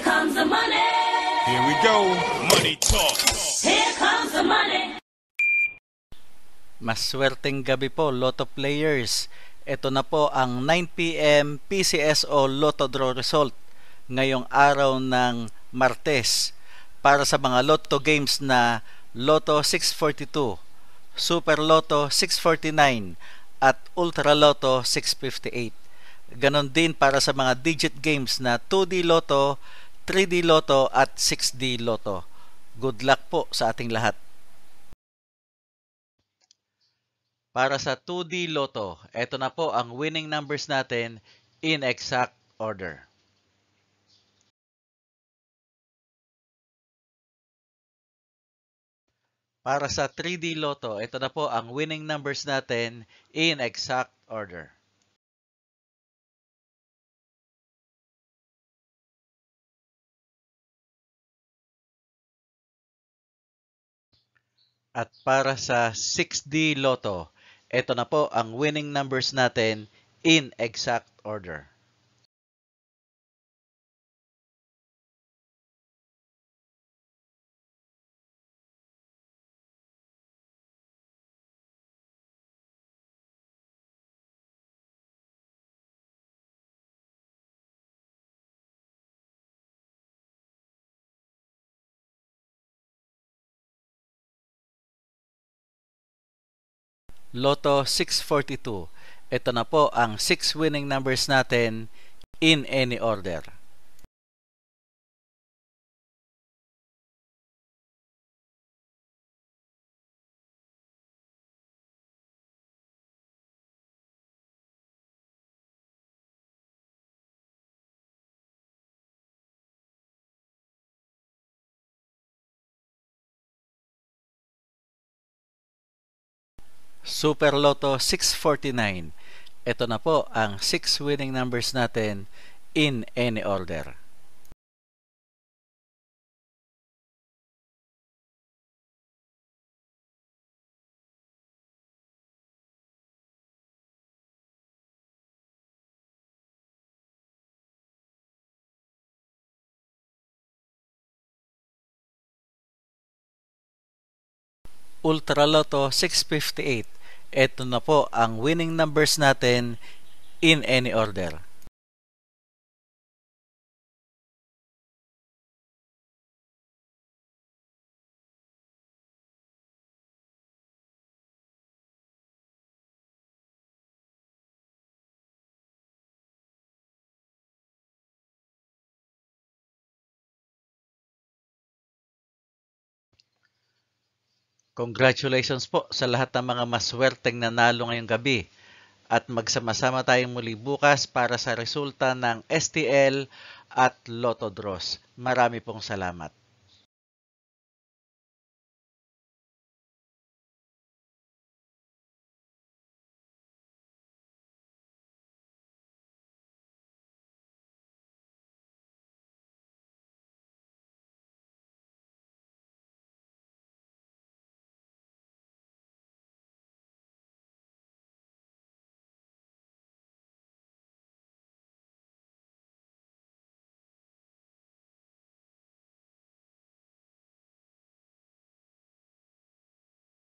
Here comes the money. Here we go. Money talk. Here comes the money. Maswerteng gabi po, Lotto players. Ito na po ang 9 PM PCSO Lotto Draw result ngayong araw ng Martes para sa mga Lotto games na Lotto 642, Super Lotto 649 at Ultra Lotto 658. Ganon din para sa mga digit games na 2D Lotto, 3D Lotto at 6D Lotto. Good luck po sa ating lahat. Para sa 2D Lotto, ito na po ang winning numbers natin in exact order. Para sa 3D Lotto, ito na po ang winning numbers natin in exact order. At para sa 6D Lotto, ito na po ang winning numbers natin in exact order. Lotto 642. Ito na po ang 6 winning numbers natin in any order. Super Lotto 649. Ito na po ang 6 winning numbers natin in any order. Ultra Lotto 658. Ito na po ang winning numbers natin in any order. Congratulations po sa lahat ng mga maswerteng nanalo ngayong gabi at magsama-sama tayong muli bukas para sa resulta ng STL at Lotto Draws. Marami pong salamat.